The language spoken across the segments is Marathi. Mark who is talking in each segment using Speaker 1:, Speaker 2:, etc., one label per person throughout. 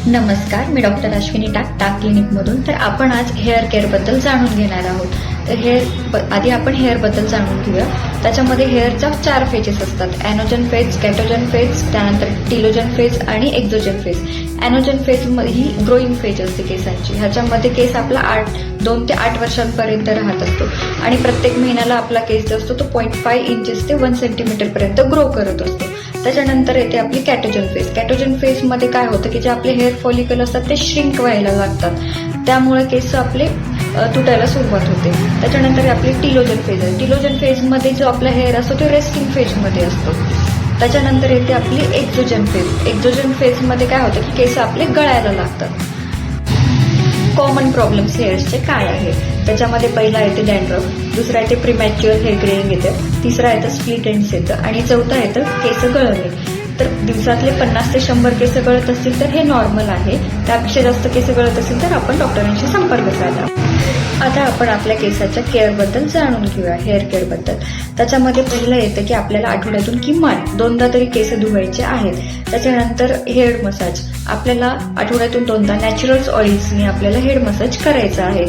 Speaker 1: नमस्कार, मी डॉक्टर अश्विनी टाक क्लिनिकमधून. तर आपण आज हेअर केअरबद्दल जाणून घेणार आहोत. तर आधी आपण हेअरबद्दल जाणून घेऊया. त्याच्यामध्ये हेअरच्या 4 फेजेस असतात: ॲनोजन फेज, कॅटोजन फेज, त्यानंतर टिलोजन फेज आणि एक्झोजन फेज. ॲनोजन फेज ही ग्रोईंग फेज असते केसांची. ह्याच्यामध्ये केस आपला 2 ते 8 वर्षांपर्यंत राहत असतो आणि प्रत्येक महिन्याला आपला केस जो असतो तो 0.5 इंचेस ते 1 सेंटीमीटर पर्यंत ग्रो करत असतो. त्याच्यानंतर येते आपली कॅटोजन फेज. कॅटोजन फेजमध्ये काय होतं की जे आपले हेअर फॉलिकल असतात ते श्रिंक व्हायला लागतात, त्यामुळे केस आपले तुटायला सुरुवात होते. त्याच्यानंतर आपली टिलोजन फेज आहे. टिलोजन फेजमध्ये जो आपला हेअर असतो तो रेस्टिंग फेजमध्ये असतो. त्याच्यानंतर येते आपली एक्झोजन फेज. एक्झोजन फेजमध्ये काय होतं की केस आपले गळायला लागतात. कॉमन प्रॉब्लेम्स हेअर्सचे काय आहे? त्याच्यामध्ये पहिला येते डॅन्ड्रफ, दुसरा येते प्रीमॅच्युअर हेअर ग्रेइंग येतं, तिसरा येतं स्प्लिट एंड्स येतं आणि चौथा येतं केस गळणे. तर दिवसातले 50 ते 100 केस गळत असतील तर हे नॉर्मल आहे. त्यापेक्षा जास्त केस गळत असतील तर आपण डॉक्टरांशी संपर्क साधा. आता आपण आपल्या केसाच्या केअरबद्दल जाणून घेऊया, हेअर केअरबद्दल. त्याच्यामध्ये पहिलं येतं की आपल्याला आठवड्यातून किमान 2दा तरी केस धुवायचे आहेत. त्याच्यानंतर हेअर मसाज. आपल्याला आठवड्यातून 2दा नॅचरल ऑइल्सनी आपल्याला हेअर मसाज करायचा आहे.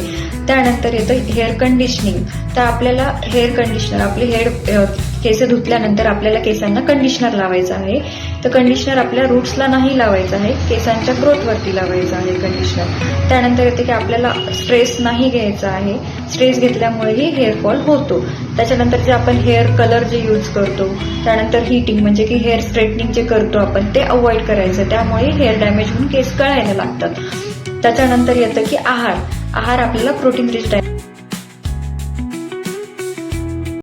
Speaker 1: त्यानंतर येतं हेअर कंडिशनिंग. तर आपल्याला हेअर कंडिशनर, आपले हेअर केस धुतल्यानंतर आपल्याला केसांना कंडिशनर लावायचं आहे. तर कंडिशनर आपल्या रूट्सला नाही लावायचं आहे, केसांच्या ग्रोथवरती लावायचं आहे कंडिशनर. त्यानंतर येते की आपल्याला स्ट्रेस नाही घ्यायचा आहे. स्ट्रेस घेतल्यामुळेही हेअरफॉल होतो. त्याच्यानंतर जे आपण हेअर कलर जे यूज करतो, त्यानंतर हीटिंग म्हणजे की हेअर स्ट्रेटनिंग जे करतो आपण ते अवॉइड करायचं, त्यामुळे हेअर डॅमेज होऊन केस गळायला लागतात. त्याच्यानंतर येतं की आहार आपल्याला प्रोटीन रिच डाएट